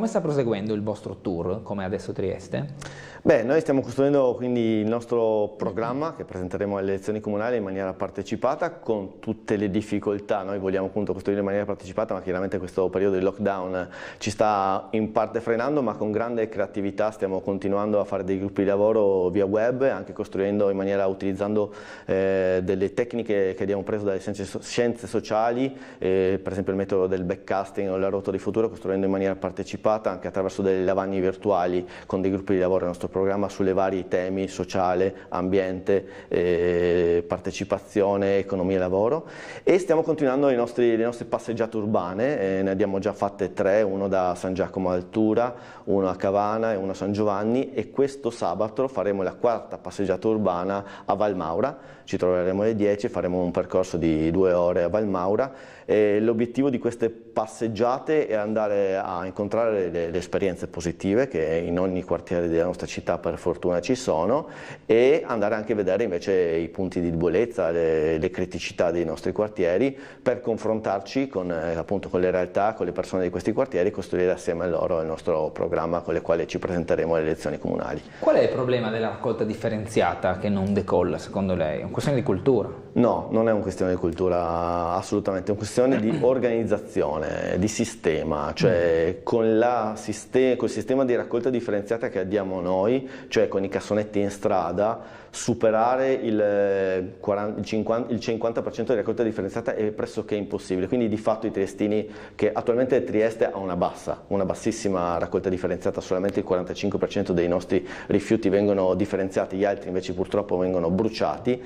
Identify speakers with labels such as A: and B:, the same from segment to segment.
A: come sta proseguendo il vostro tour, come adesso Trieste?
B: Beh, noi stiamo costruendo quindi il nostro programma che presenteremo alle elezioni comunali in maniera partecipata con tutte le difficoltà. Noi vogliamo appunto costruire in maniera partecipata, ma chiaramente questo periodo di lockdown ci sta in parte frenando, ma con grande creatività stiamo continuando a fare dei gruppi di lavoro via web, anche costruendo in maniera, utilizzando delle tecniche che abbiamo preso dalle scienze sociali, per esempio il metodo del backcasting o la ruota di futuro, costruendo in maniera partecipata anche attraverso delle lavagne virtuali con dei gruppi di lavoro nel nostro programma sulle vari temi: sociale, ambiente, partecipazione, economia e lavoro. E stiamo continuando le nostre passeggiate urbane, ne abbiamo già fatte 3, uno da San Giacomo Altura, uno a Cavana e uno a San Giovanni, e questo sabato faremo la 4ª passeggiata urbana a Valmaura. Ci troveremo alle 10, faremo un percorso di 2 ore a Valmaura. L'obiettivo di queste passeggiate è andare a incontrare le esperienze positive che in ogni quartiere della nostra città per fortuna ci sono, e andare anche a vedere invece i punti di debolezza, le criticità dei nostri quartieri, per confrontarci con, appunto, con le realtà, con le persone di questi quartieri, e costruire assieme a loro il nostro programma con il quale ci presenteremo alle elezioni comunali.
A: Qual è il problema della raccolta differenziata che non decolla secondo lei? È una questione di cultura?
B: No, non è una questione di cultura, assolutamente, è una questione di organizzazione, di sistema, cioè con il sistema di raccolta differenziata che abbiamo noi, cioè con i cassonetti in strada, superare il 50% di raccolta differenziata è pressoché impossibile. Quindi di fatto i triestini, che attualmente Trieste ha una bassissima raccolta differenziata, solamente il 45% dei nostri rifiuti vengono differenziati, gli altri invece purtroppo vengono bruciati,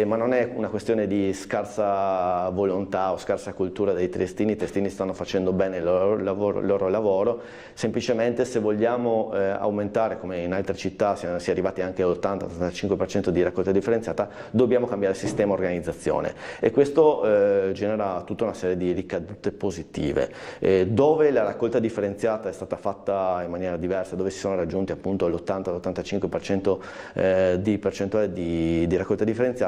B: ma non è una questione di scarsa volontà o scarsa cultura dei triestini. I triestini stanno facendo bene il loro lavoro, semplicemente se vogliamo aumentare, come in altre città si è arrivati anche all'80-85% di raccolta differenziata, dobbiamo cambiare sistema organizzazione, e questo genera tutta una serie di ricadute positive. Dove la raccolta differenziata è stata fatta in maniera diversa, dove si sono raggiunti appunto l'80-85% di percentuale di raccolta differenziata,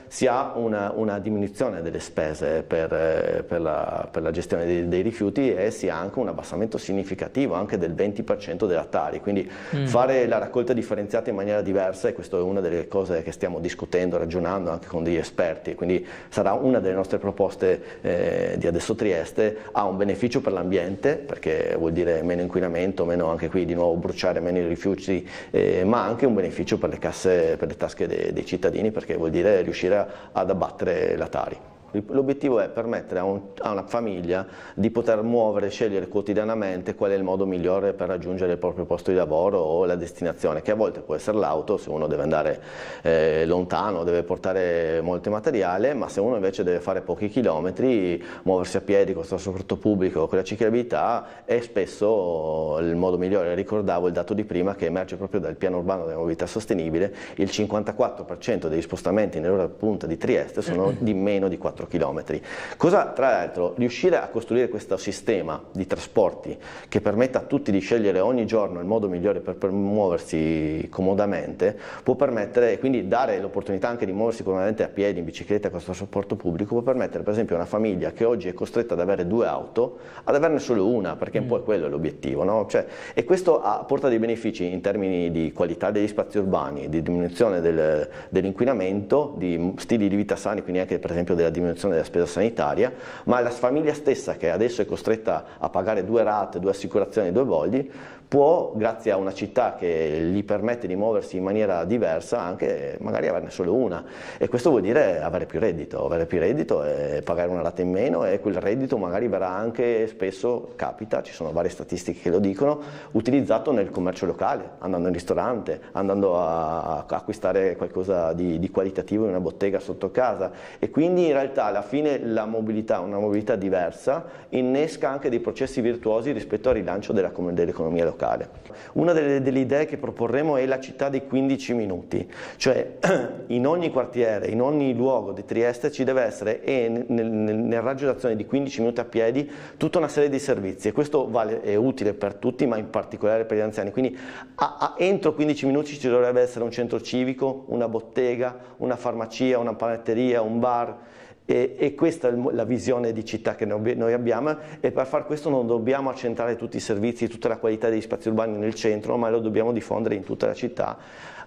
B: si ha una diminuzione delle spese per la gestione dei rifiuti, e si ha anche un abbassamento significativo anche del 20% della Tari. Quindi fare la raccolta differenziata in maniera diversa, e questo è una delle cose che stiamo discutendo, ragionando anche con degli esperti, quindi sarà una delle nostre proposte di Adesso Trieste. Ha un beneficio per l'ambiente, perché vuol dire meno inquinamento, meno, anche qui di nuovo, bruciare meno i rifiuti, ma anche un beneficio per le casse, per le tasche dei cittadini, perché vuol dire riuscire ad abbattere la Tari. L'obiettivo è permettere a una famiglia di poter muovere, scegliere quotidianamente qual è il modo migliore per raggiungere il proprio posto di lavoro o la destinazione, che a volte può essere l'auto, se uno deve andare lontano, deve portare molto materiale, ma se uno invece deve fare pochi chilometri, muoversi a piedi con il trasporto pubblico, con la ciclabilità, è spesso il modo migliore. Ricordavo il dato di prima che emerge proprio dal piano urbano della mobilità sostenibile: il 54% degli spostamenti nell'ora punta di Trieste sono di meno di 4 chilometri. Cosa, tra l'altro, riuscire a costruire questo sistema di trasporti che permetta a tutti di scegliere ogni giorno il modo migliore per muoversi comodamente, può permettere, quindi dare l'opportunità anche di muoversi comodamente a piedi, in bicicletta, con questo trasporto pubblico, può permettere per esempio a una famiglia che oggi è costretta ad avere 2 auto ad averne solo una, perché un po' è quello l'obiettivo, no? E questo porta dei benefici in termini di qualità degli spazi urbani, di diminuzione dell'inquinamento, di stili di vita sani, quindi anche per esempio della diminuzione della spesa sanitaria, ma la famiglia stessa, che adesso è costretta a pagare 2 rate, 2 assicurazioni, 2 bolli, può, grazie a una città che gli permette di muoversi in maniera diversa, anche magari averne solo una, e questo vuol dire avere più reddito e pagare una rata in meno, e quel reddito magari verrà anche, spesso capita, ci sono varie statistiche che lo dicono, utilizzato nel commercio locale, andando in ristorante, andando a acquistare qualcosa di qualitativo in una bottega sotto casa, e quindi in realtà alla fine una mobilità diversa, innesca anche dei processi virtuosi rispetto al rilancio dell'economia locale. Una delle idee che proporremo è la città dei 15 minuti, cioè in ogni quartiere, in ogni luogo di Trieste ci deve essere, nel raggio d'azione di 15 minuti a piedi, tutta una serie di servizi, e questo è utile per tutti, ma in particolare per gli anziani. Quindi entro 15 minuti ci dovrebbe essere un centro civico, una bottega, una farmacia, una panetteria, un bar, E questa è la visione di città che noi abbiamo, e per far questo non dobbiamo accentrare tutti i servizi, tutta la qualità degli spazi urbani nel centro, ma lo dobbiamo diffondere in tutta la città,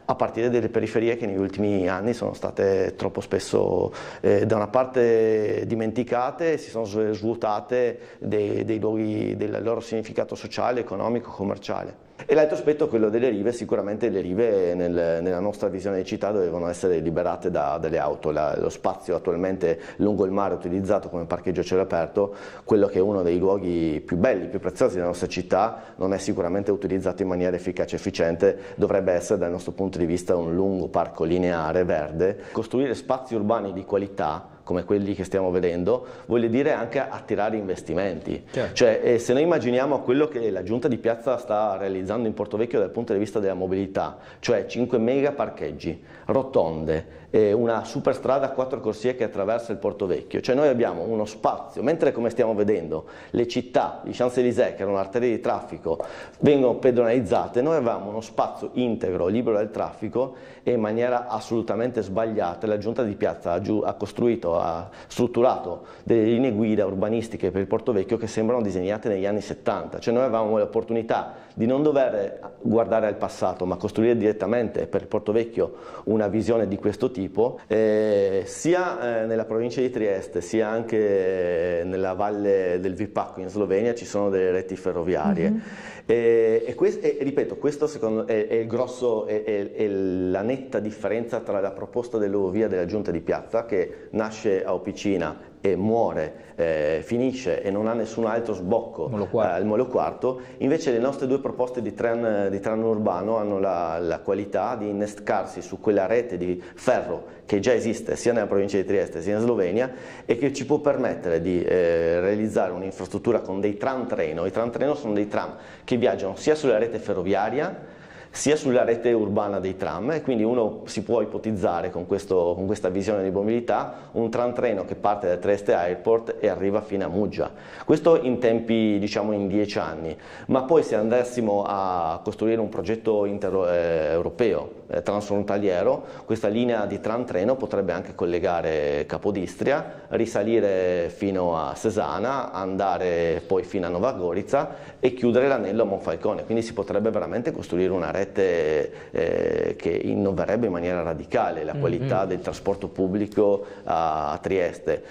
B: a partire dalle periferie che negli ultimi anni sono state troppo spesso da una parte dimenticate e si sono svuotate dei luoghi, del loro significato sociale, economico, commerciale. E l'altro aspetto è quello delle rive. Sicuramente le rive nella nostra visione di città dovevano essere liberate dalle auto. Lo spazio attualmente lungo il mare utilizzato come parcheggio a cielo aperto, quello che è uno dei luoghi più belli, più preziosi della nostra città, non è sicuramente utilizzato in maniera efficace e efficiente. Dovrebbe essere dal nostro punto di vista un lungo parco lineare verde. Costruire spazi urbani di qualità come quelli che stiamo vedendo, vuol dire anche attirare investimenti.
A: Certo.
B: Cioè, se noi immaginiamo quello che la Giunta di Piazza sta realizzando in Portovecchio dal punto di vista della mobilità, cioè 5 mega parcheggi, rotonde, una superstrada a 4 corsie che attraversa il Portovecchio, cioè noi abbiamo uno spazio, mentre come stiamo vedendo le città di Champs-Élysées, che erano arterie di traffico, vengono pedonalizzate, noi avevamo uno spazio integro, libero dal traffico, e in maniera assolutamente sbagliata la Giunta di Piazza ha costruito, ha strutturato delle linee guida urbanistiche per il Portovecchio che sembrano disegnate negli anni 70, cioè noi avevamo l'opportunità di non dover guardare al passato ma costruire direttamente per il Portovecchio una visione di questo tipo, sia nella provincia di Trieste sia anche nella valle del Vipacco in Slovenia ci sono delle reti ferroviarie. Ripeto, questo secondo è il grosso, è la netta differenza tra la proposta dell'Eurovia della Giunta di Piazza, che nasce a Opicina e muore, finisce e non ha nessun altro sbocco al Molo Quarto. Invece le nostre due proposte di tram urbano hanno la qualità di innescarsi su quella rete di ferro che già esiste sia nella provincia di Trieste sia in Slovenia, e che ci può permettere di realizzare un'infrastruttura con dei tram treno. I tram treno sono dei tram che viaggiano sia sulla rete ferroviaria sia sulla rete urbana dei tram, e quindi uno si può ipotizzare con questa visione di mobilità un tram treno che parte da Trieste Airport e arriva fino a Muggia. Questo in tempi, diciamo, in 10 anni, ma poi se andassimo a costruire un progetto europeo transfrontaliero, questa linea di tram treno potrebbe anche collegare Capodistria, risalire fino a Sesana, andare poi fino a Nova Gorica e chiudere l'anello a Monfalcone. Quindi si potrebbe veramente costruire una rete che innoverebbe in maniera radicale la qualità del trasporto pubblico a Trieste.